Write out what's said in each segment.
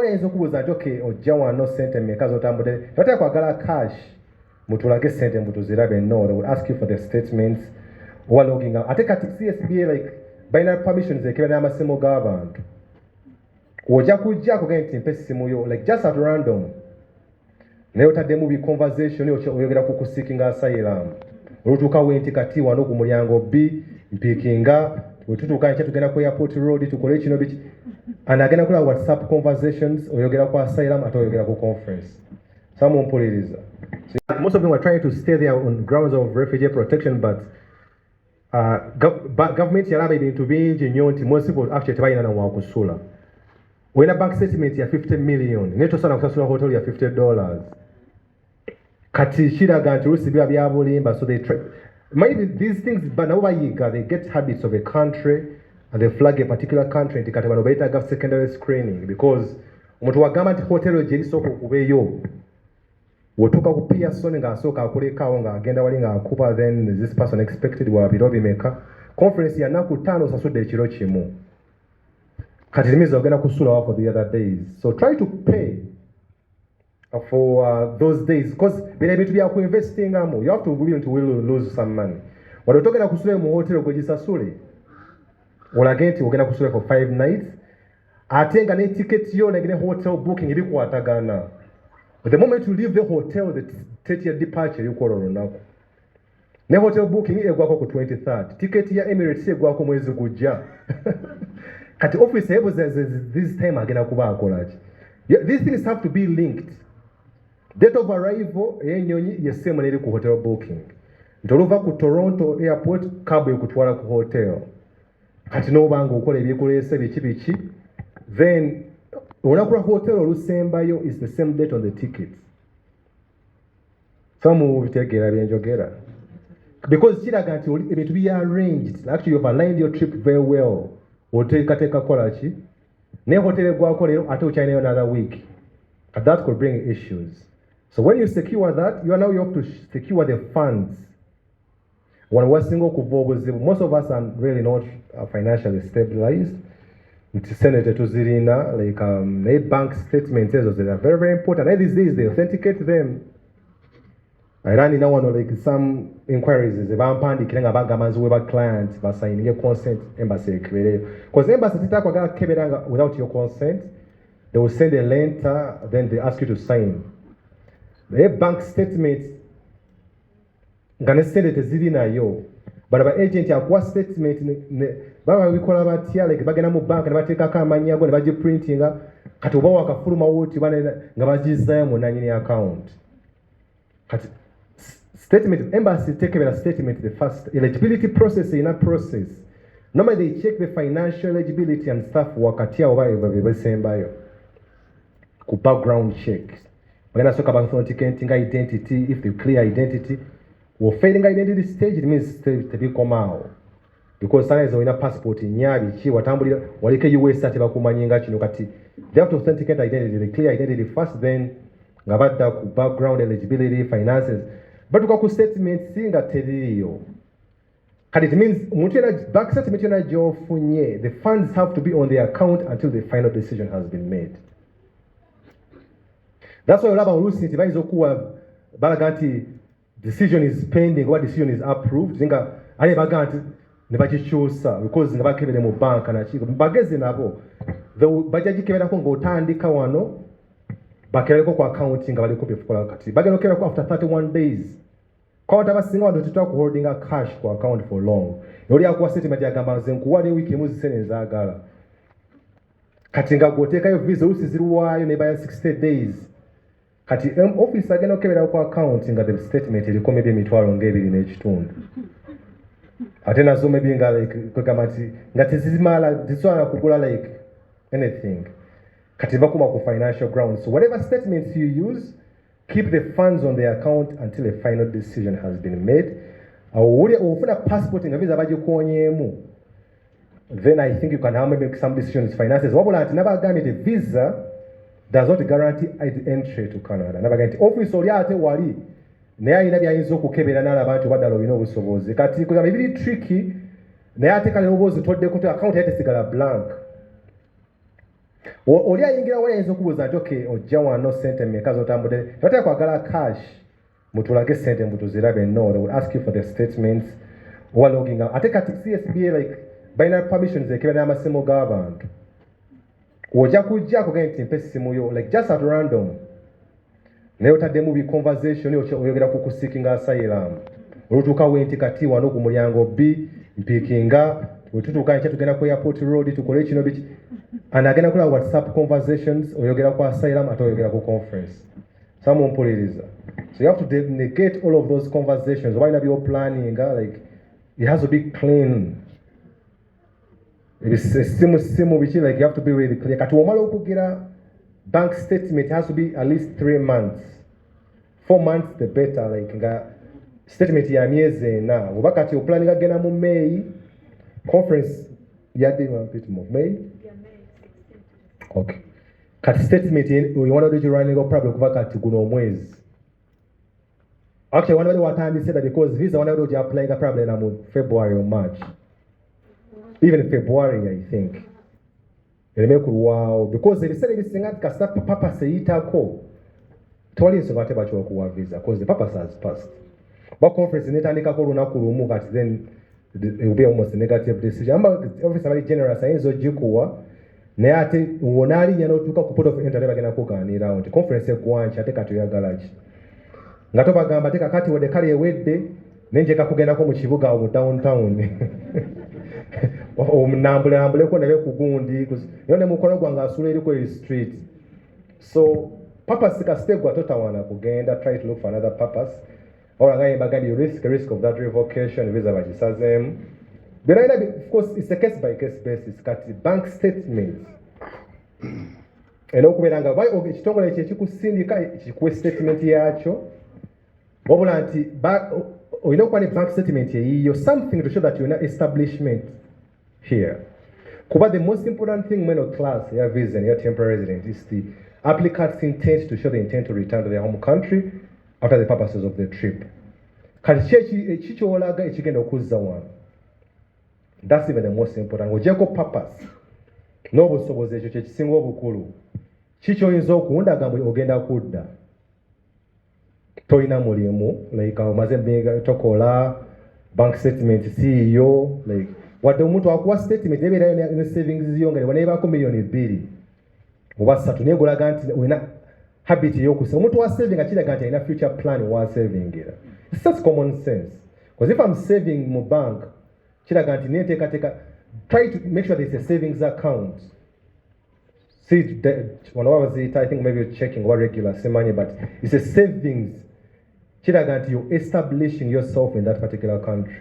yayinza okubuuza nti okay ojja wano sente mmeka z'otambudde tobatera kwagala cash mutulage sente mutuzirabe. No, they would ask you for the statements or logging out. Ate kati CSBA like binary permissions ekebera n'amasimu g'abantu ojja kujja kugenda nti mpa essimu yo like just at random naye otaddemu bi conversation oyogera ku kuseekinga asylum olutuuka wenti kati wano ku mulyango B mpiikinga wetutuuka nkya tugenda ku airport road tukole kino biki and agenda kula WhatsApp conversations oyogera ku asylum ate oyogera ku conference samumpuliriza. So most of them were trying to stay there on grounds of refugee protection, but government yalaba ebintu bingi nnyo nti most people actually tebalina na wakusula. When a bank statement ya 50 million naye tosana kusasula hotel ya $50 kati kiraga nti olusi bya bulimba. So they try maybe these things but nabo bayiga they get habits of a country and they flag a particular country nti kati bano bayitaga secondary screening because omuntu wagamba nti hotel gye lisooka okubeeyo wotuka ku Pearson nga asooka akulekawo nga agenda wali nga akuba then is this person expected wa biro bimeka conference ya naku 5 osasudde ekiro kimu kati limiza ogenda kusula for the other days. So try to pay for those days because bino ebintu bya ku investing amu you have to believe to will lose some money. Wali otogenda kusula mu hotel gwe gisasule olage nti ogenda kusula for 5 nights ate nga ne ticket yo negine hotel booking ebikwatagana. But the moment you leave the hotel, the 30th departure, you call on ne hotel booking egwako ku 23rd. Ticket ya Emirates egwako mwezi gujja. Kati office ebo this time agenda kuba akolaji. These things have to be linked. Date of arrival enyonyi yesema neri ku hotel booking. Ntoluva ku Toronto airport kabo ekutwala ku hotel. Kati no bango okola ebyekolese biki then Onakula hotel olusembayo is the same date on the tickets. Some will take it because kiraga nti ebintu be arranged. Actually you've aligned your trip very well. Oteka kolachi ne hotel gwako lero ate uchine another week. And that could bring issues. So when you secure that, you have to secure the funds. When we're single kuvobuzibu, most of us are really not financially stabilized. Senator to Zirina, like bank statements, they are very, very important. And these days they authenticate them. I ran in one like some inquiries. The Vampandi killing about Gaman's Weber clients, but signing your consent, embassy. Because embassy without your consent, they will send a letter, then they ask you to sign. The bank statements, gonna send it to Zirina yo. But our agent yakuwa statement baba bikola batya like bagenda mu bank ne bateekako amannya go ne baji printinga kati oba wakafuluma woti bana nga bagizayo mu nanyini account kati statement embassy tekebera statement the first eligibility process in a process normally they check the financial eligibility and stuff wakati abo basembayo ku background checks bagenda soka authenticating identity if they clear identity or failing identity stage, it means to be komao. Because sometimes when a passport in Yabi, she watambuli, walike US sati bakumanyinga chino kati. They have to authenticate identity, the clear identity first, then ngabada background eligibility, finances. But ukaku statement singa teriyo. Kati it means mutena back statement yana jo funye. The funds have to be on the account until the final decision has been made. That's why ulaba ulusi ntibayizo kuwa balaganti decision is pending or decision is approved. Zinga ale baganti ne bachichusa because nga bakebere mu bank na chiko bageze nabo the bajaji kebera ko ngotandika wano bakereko ku account nga bali ko befukola kati bageno kebera ko after 31 days kwa tabasinga wado tutwa ku holding a cash ku account for long yoli akuwa statement ya gamba nzenku wali wiki muzi seneza agala kati nga goteka yo visa usiziruwayo ne baya 60 days kati office agenda okebera ku account nga the statement iliko maybe emitwalo ng'ebiri n'ekitundu ate nazo maybe nga like kwekamati nga tezimala tiswala kugula like anything kati bakuma ku financial grounds. So whatever statements you use, keep the funds on the account until a final decision has been made. Ufuna passport nga visa bagikuonyemu, then I think you can have maybe some decisions finances wabula ati nabagambye the visa does not guarantee entry to Canada. Nabagambye office oli ate wali naye alina byayinza okukebera n'abantu baddala olina obusobozi kati kugamba biri tricky naye ate kale oboozi todde ku account yate sigala blank oli ayingira wayinza okubuuza nti okay ojja wano sente mmeka z'otambudde tobatera kwagala cash mutulage sente mbutuzirabe. No, they will ask you for the statements oba logging out. Ate kati CSBA like balina permissions ekeba n'amasimu g'abantu ojja kujja kugenda nti mpa essimu yo like just at random naye otaddemu bi conversation oyogera ku kuseeking asylum olutuuka wenti kati wano ku mulyango B mpiikinga wetutuuka nkya tugenda ku airport road tukole kino biki anagenda kula whatsapp conversations oyogera ku asylum ate oyogera ku conference samumpuliriza. So you have to negate all of those conversations. Why not be planning? Like it has to be clean. It is like you have to be really clear. Kati wamala okugira bank statement has to be at least 3 months. 4 months the better. Like nga statement ya miezi na. Wabakati planning agenda mu May conference yadi a bit more May. Yeah, May 16th. Okay. Kati statement you want to do running up probably wabakati guno mwezi. Actually, one of the time he said that because visa one of the applying probably in February or March. Even February, I think. Wow, because they said this thing at Kasta Papa Seita ko. Totally so much about your visa because the purpose has passed. But conference in Itanica Corona Kurumu, then it will be almost a negative decision. I'm obviously generous. I so Jukua. Neate wonari yano tuka kuput of internet bagena kuka ni round. Conference kuancha take to your garage. Ngato bagamba teka kati wode kali ewedde nenjeka kugendako mu kibuga mu downtown omunambule ko nabe kugundi yone mukono gwange asula eri ku street. So purpose kastegwa totawana kugenda try to look for another purpose or ngai bagadi risk of that revocation visa bagisazem. Then of course it's a case by case basis kati bank statements eno kuberanga bai ekitongole ekyo kikusindika ekikuwe statement yakyo wabula nti olina okuba ne bank statement eyiyo something to show that you're an establishment here kuba the most important thing when class ya visa and your temporary resident is the applicant's intent to show the intent to return to their home country after the purposes of the trip. Kati ekikyolaga ekigenda okuzza wano, that's even the most important. Ojeko purpose n'obusobozi ekyo kyekisinga obukulu kikyoyinza okuwundaga mbu ogenda kudda toyina mulimu like omaze tokola bank statement CEO like wadde omuntu akuwa statement ebeerayo ne savings yo nga nebaneebako million 2 oba 3 naye gulaga nti olina habit ey'okusa omuntu wa saving akiraga nti alina future plan wa saving era. It's just common sense because if I'm saving mu bank kiraga nti neteekateeka try to make sure there's a savings account. See one of it I think maybe you're checking what regular money but it's a savings. Kiraga nti you're establishing yourself in that particular country.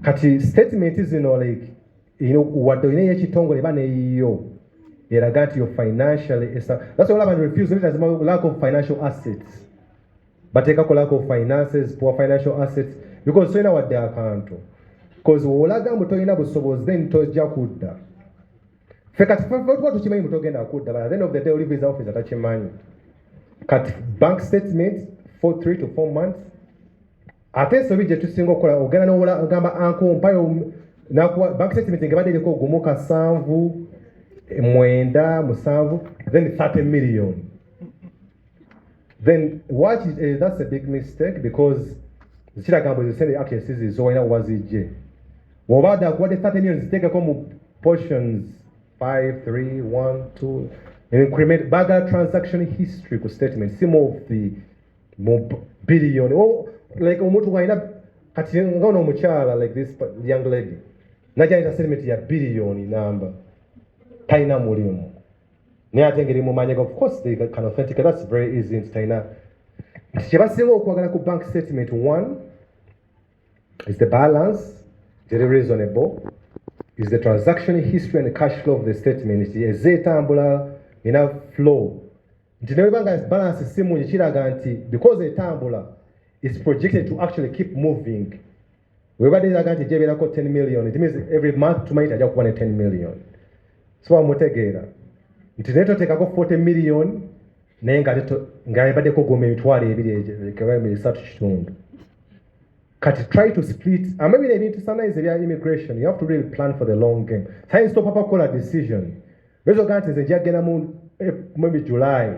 Kati statement is like wadde olina ekitongole eba neyiyo eraga nti you're financially that's why abantu refuse it as lack of financial assets. Bateekako lack of finances, poor financial assets because toyina wadde akantu because olaga mbu toyina busobozi then tojja kudda. Ffe kati tuba tukimanyi mbu togenda kudda but at the end of the day oli visa office atakimanyi. Kati bank statement for 3 to 4 months. Ate ensobi gye tusinga okukola ogenda n'ogamba anko mpayo bank statement ngebadde eriko gumu 7 9 7 then 30 million. Then what is that's a big mistake because zikiraga mbu zisende accuracies zolina wazijje. Wobadde akuwadde 30 million ziteekeko mu portions 5 3 1 2 increment baga transaction history ku statement some of the billion or like omuntu waina kati ngono omukyala like this young lady najaita statement ya billion number taina mulimu naye ate ngeri mumanyega of course they can authenticate that's very easy in taina kyebasinga okwagala ku bank statement. One is the balance very reasonable is the transaction history and the cash flow of the statement ezeetambula ina flow nti nebanga balance simu kiraga nti because etambula is projected to actually keep moving. Webadde eraga nti gyebeerako 10 million it means every month tumanyi ajja kuba ne 10 million. So amutegeera nti naye toteekako 40 million naye nga ebaddeko goma emitwalo 2 kati try to split and maybe ebintu sometimes ebya immigration you have to really plan for the long game. Science to papa call a decision Rezo ganti nze njagenda maybe July,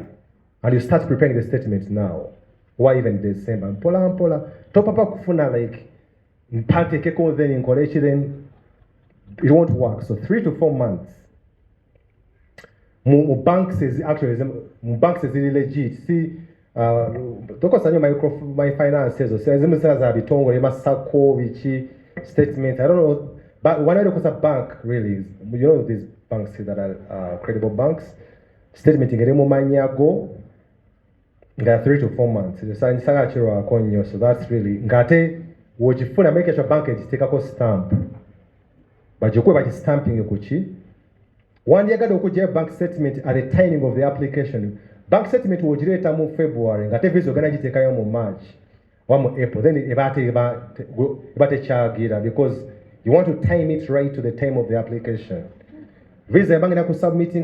and you start preparing the statement now, or even December. Mpola, topapa kufuna like, mpatekeko then in college, then it won't work. So 3 to 4 months. Mu banks is actually, mu banks is really legit. See, toko sanyo my finances, so zimu za bitongo, lema sako, bichi, statement, I don't know, but when I look at a bank, really, you know these banks that are credible banks, statement ingeremo manyago, nga 3 to 4 months. So that's really, ngate, wojifuna make sure bank take a stamp. But you go stamping kuchi. One year ago, you bank statement at the timing of the application. Bank statement will generate mu February. Ngate visa organize take mu March, or mu April. Then ibate chagira because you want to time it right to the time of the application. Visa bank na submitting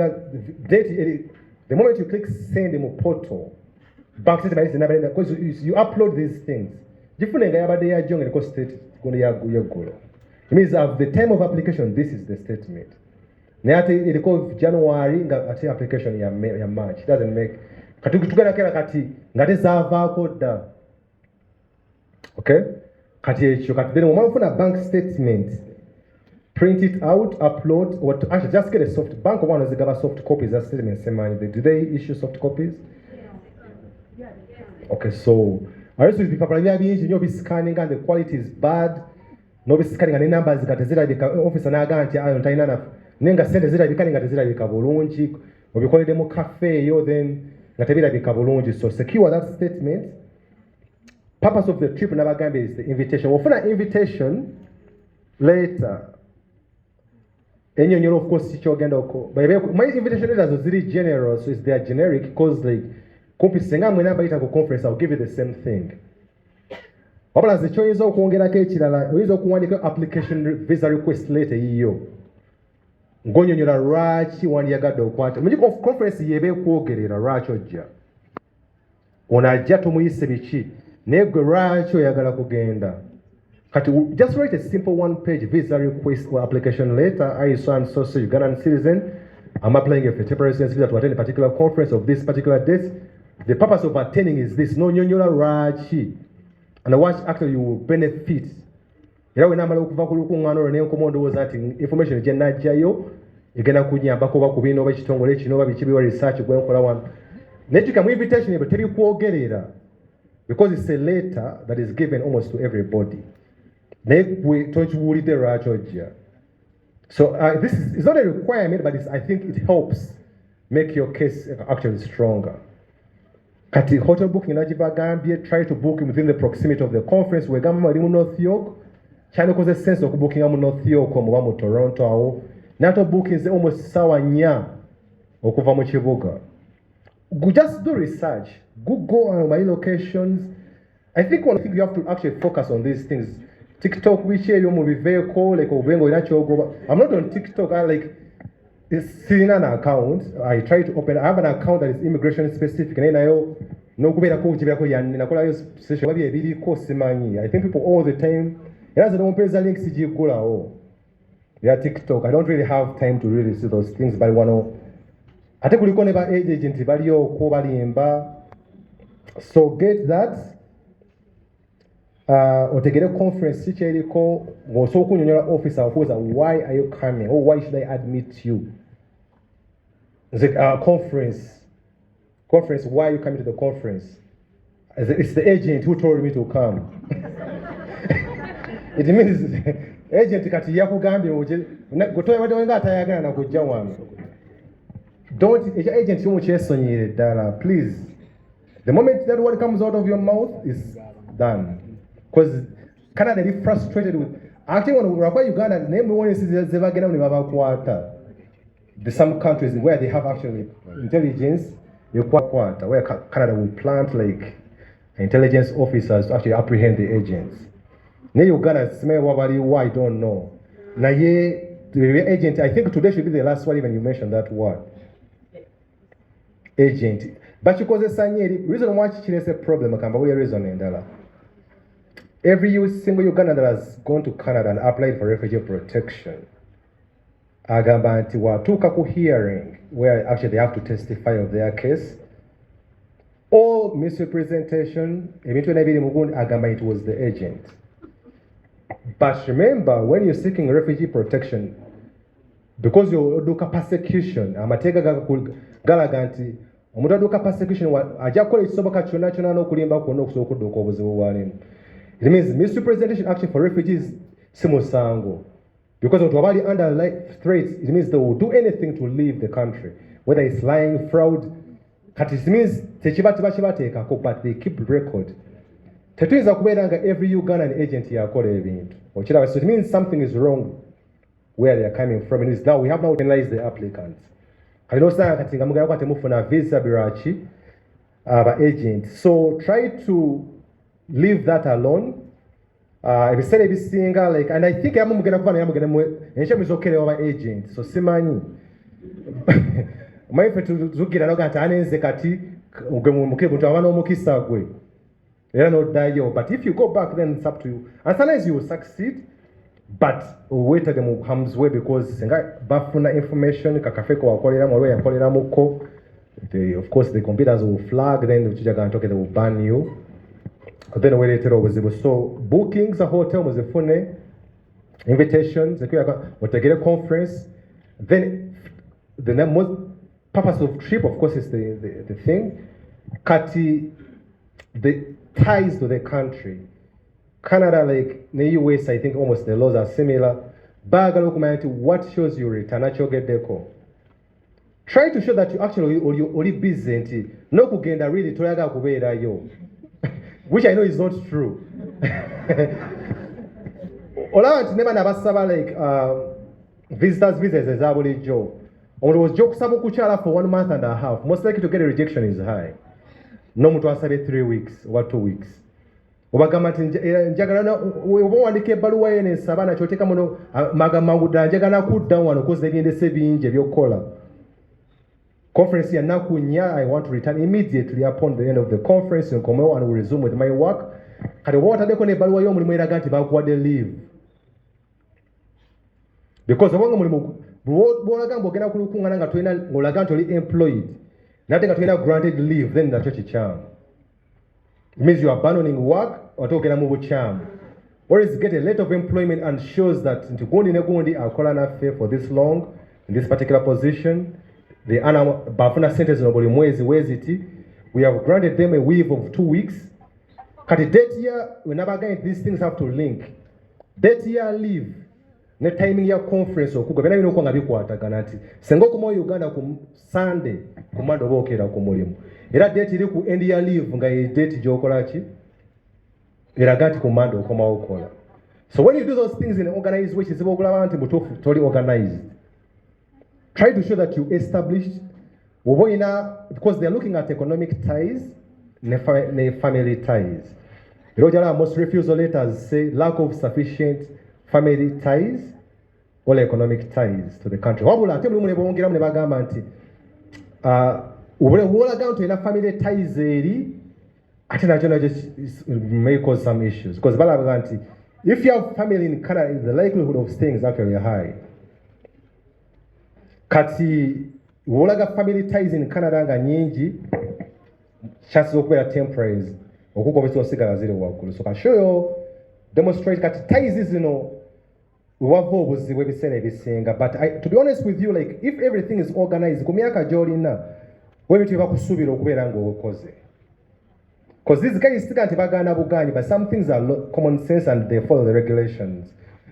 date. The moment you click send mu portal, bank statement is never because you upload these things. Different nga yabade ya jonge ko state kono ya golo. It means at the time of application, this is the statement. Neati iliko January ngati application ya March. It doesn't make. Katukutugana kera kati ngati zava koda. Okay? Kati echo kati then umafuna bank statement. Print it out, upload, or actually just get a soft bank one is a soft copies that statement same. Do they issue soft copies? Yeah. Okay, so I used to be you'll be scanning and the quality is bad. No be scanning and numbers got zira bika office na ganti ayo ntaina nenga sente zira bika nga zira bika bulungi obikolede mu cafe yo then ngatebira bika bulungi. So secure that statement. Purpose of the trip nabagambe is the invitation. Wofuna invitation later. Enyo of course chichogenda oko. My invitation letters are really general, so they are generic because like kumpisenga mwe namba ita ku conference I'll give you the same thing. Wabula zichoizo okuongerako ekirala oyinza okuwandika application visa request letter yiyo ng'onyonyola lwaki wandyagadde okwata mu conference yeba ekwogerera lwaki ojja ono ajja tumuyise biki naye gwe lwaki oyagala kugenda kati just write a simple 1-page visa request or application letter. I so and so Ugandan citizen, I'm applying for temporary residence visa to attend a particular conference of this particular date. The purpose of attending is this no nyonyola lwaki and what actually you will benefit. Era we namala okuva ku lukungano ne nkomondo that information je najjayo egenda kunyambako bakubino bakitongole kino babikibiwa research gwe nkola wano. Netika mu invitation ebe teri kwogerera because it's a letter that is given almost to everybody. We tochiwulide lwaki. So this is not a requirement, but I think it helps make your case actually stronger. Kati hotel booking najibagambye, try to book within the proximity of the conference. We gamba mali mu North York, chane koze sense okubookinga mu North York omuba mu Toronto awo. Nato bookings almost sawa nya okuva mu kibuga. Just do research. Google on my locations. I think you have to actually focus on these things. TikTok, we share your movie vehicle, like I'm not on TikTok. I like seeing an account. I try to open. I have an account that is immigration specific. And then I no kubera ko jibako yani nakola yo session babi ebiri ko simanyi. I think people all the time. Yaza no mpeza links jikula oh. Yeah, TikTok. I don't really have time to really see those things, but wano ate kuliko ne ba agent baliyo ko balimba. So get that. Otegere conference sicheriko ngoso kunyonyola officer okuza why are you coming or why should I admit you? The conference why are you coming to the conference? It's the agent who told me to come. It means agent kati yakugambye uje gotoya wade wenga atayagana na kujja wano. Don't agent yomu kyesonyere dala please. The moment that word comes out of your mouth is done. Because Canada is frustrated with actually when we are Uganda, name one is there's some countries where they have actually intelligence where Canada will plant like intelligence officers to actually apprehend the agents. Now Uganda why I don't know. Now the agent, I think today should be the last one even you mentioned that word. Agent. But because the reason why it's a problem, I can't reason in that. Every single Ugandan that has gone to Canada and applied for refugee protection, agamba nti watuuka ku hearing where actually they have to testify of their case, all misrepresentation, ebintu byonna ebiri mu gundi, agamba it was the agent. But remember, when you're seeking refugee protection, because you're persecution, amateeka galaga nti omuntu aduuka persecution ajja kukola ekisoboka kyonna kyonna n'okulimba kwonna okusobola okudduuka obuzibu bwalimu. It means misrepresentation actually for refugees si musango. Because of Wabali under threats, it means they will do anything to leave the country, whether it's lying, fraud. It means but they keep record. Tetuyinza kubeera nga every Ugandan agent yakola ebintu. So it means something is wrong where they are coming from. And now we have now penalized the applicants. Visa birachi agent. So try to leave that alone. Ebiseera ebisinga like, and I think mugenda enshamizokere oba agent, so simanyi maife tuzugira noga nti anenze kati muntu aba n'omukisa gwe era n'oddayo, but if you go back then it's up to you, and sometimes you will succeed, but weetage mu harm's way because senga bafuna information kakafe ko wakoleramu olwo yakoleramuko, of course the computers will flag, then they will ban you. Then we later obuzibu. So bookings a hotel muzifune, invitations, get a conference. Then the most purpose of trip, of course, is the thing. Kati the ties to the country. Canada, like the US, I think almost the laws are similar. Baga lokumenti, what shows you return at your get deco. Try to show that you actually only busy. No kugenda really toyaga kubeera yo. Which I know is not true. Ola never nabasaba like visitors visas as bulijjo. Omuntu was joke kusaba okukyala for 1 month and a half. Most likely to get a rejection is high. No muntu asabe 3 weeks or 2 weeks. Obagamba nti njagala obawandiika ebbaluwa ye n'ensaba nakyo oteeka muno magambo ddala njagala kudda wano kozi ebyendese bingi ebyokukola. Conference ya naku nya, I want to return immediately upon the end of the conference and will resume with my work. Kati watadeko ne baluwa yo mulimu eraga nti bakuwadde leave. Because obanga mulimu bwolaga mbogenda kulukungana nga tulina ng'olaga nti oli employed. Nate nga tulina granted leave, then nakyo kikyamu. It means you are abandoning work or tokera mu bukyamu. Or is get a letter of employment and shows that nti gundi ne gundi akola naffe for this long in this particular position. The bafuna sentence no buli mwezi weziti. We have granted them a leave of 2 weeks. Kati date year, whenever again these things have to link. Date year leave. Ne timing ya conference okugo bena bino kwanga bikwatagana nti senga okumo Uganda ku Sunday kumando bokera ku mulimu. Era date iri ku end year leave nga ye date jokola ki? Era gati kumando okoma okola. So when you do those things in an organized way, it's about nti butofu totally organized. Try to show that you established, because they are looking at economic ties, family ties. Most refusal letters say lack of sufficient family ties or economic ties to the country. Family ties may cause some issues. Because if you have family in Canada, the likelihood of staying is actually high. Kati wolaga family ties in Canada nga nyingi, chances okubeera temporary okukomesa osigala ziri waggulu. So kashoyo demonstrate kati ties zino wava obuzibu ebiseera ebisinga. But to be honest with you, like if everything is organized, ku myaka gy'olina webintu bakusuubira okubeera ng'okoze. Because these guys still can't bagana buganyi, but some things are common sense and they follow the regulations.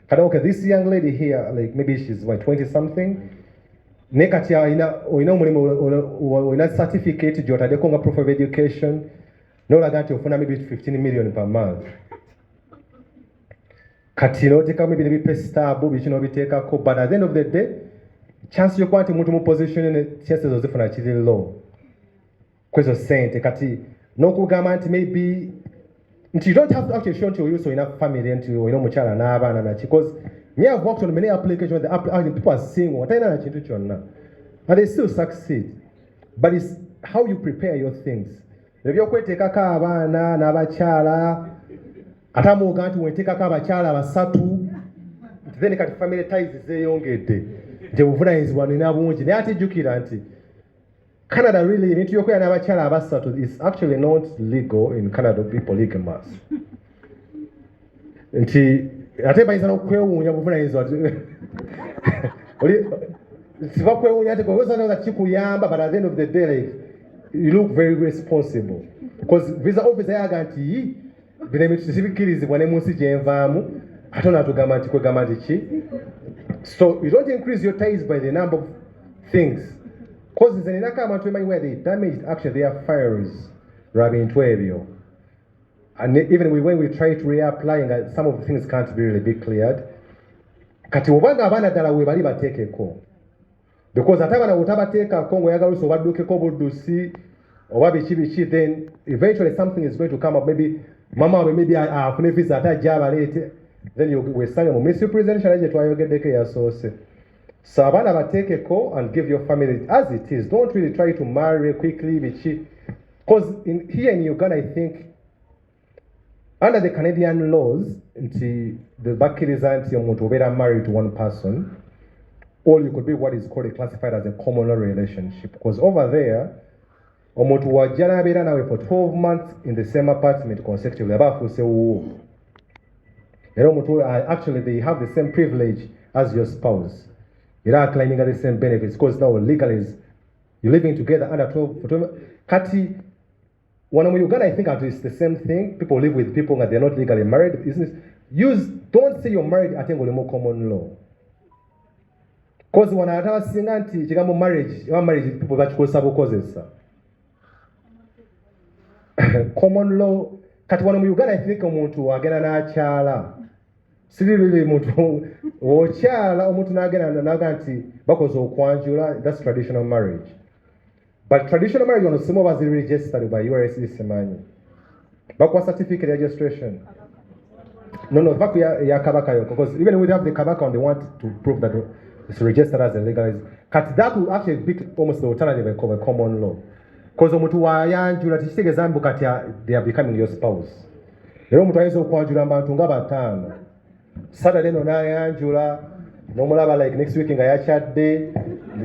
Okay, this young lady here, like maybe she's 20 something. Nekati ina certificate jotadeko nga proof of education no laganti ofuna maybe 15 million per month. Kati no teka maybe ne stable bichino bitekako, but at the end of the day chance yokuba nti muntu mu position ne chances ozifuna kiri low. Kwezo sente kati nokugamba nti maybe you don't have to actually show nti oyuso enough family nti oyina omukyala n'abaana naki, because me have worked on many applications the people are seeing what I know and they still succeed. But it's how you prepare your things. If you're going to take a abana n'abakyala atamuga nti wetekako abakyala basatu then kati family ties zeyongedde gye buvunanyizibwa nina bungi naye ate jjukira nti Canada really ebintu by'okwera n'abakyala abasatu is actually not legal in Canada be polygamous. Nti ate bayinza n'okwewuunya buvunanyizibwa siba kwewuunya ate kwewoza kikuyamba but at the end of the day like, you look very responsible because visa officer yaga nti bino ebintu tebikkirizibwa ne mu nsi gye nvaamu ate onatugamba nti kwegamba nti ki. So you don't increase your ties by the number of things. Because nze ninako abantu emanyi where they damaged actually their files lwa bintu ebyo. And even when we try to reapply, some of the things can't be really be cleared. Kati obanga abaana ddala we bali bateekeko. Because ate abaana bw'otabateekako ng'oyagala olusi obaddukeko buddusi oba biki then eventually something is going to come up. Maybe mama waabwe maybe afune visa ate ajja abaleete. Then weesange mu misrepresentation gye twayogeddeko eyasoose. So abaana bateekeko and give your family as it is. Don't really try to marry quickly biki. Because here in Uganda I think under the Canadian laws, the bakkiriza nti omuntu obeera married to one person, or you could be what is called classified as a common law relationship. Because over there, omuntu wajja n'abeera nawe for 12 months in the same apartment consecutively, aba afuuse wuwo. Era omuntu actually they have the same privilege as your spouse. Era claiming the same benefits because now legally you're living together under 12. Kati when I'm in Uganda, I think it's the same thing. People live with people and they're not legally married. Don't say you're married at more common law. Because when I was saying marriage, people got causes. Common law. Kati when I'm in Uganda, I think omuntu agenda na chala. Sirili omuntu ochala omuntu nagenda naganti bakoze okwanjula. That's traditional marriage. But traditional marriage on some of us is registered by URSC Semani. But what certificate registration? No, because even we have the kabaka and they want to prove that it's registered as a legalized. That will actually be almost the alternative of a common law. Because they are becoming your spouse. Saturday no nayanjula nomulaba like next week nga yachadde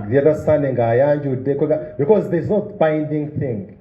the other Sunday nga ayanjudde because there's no binding thing.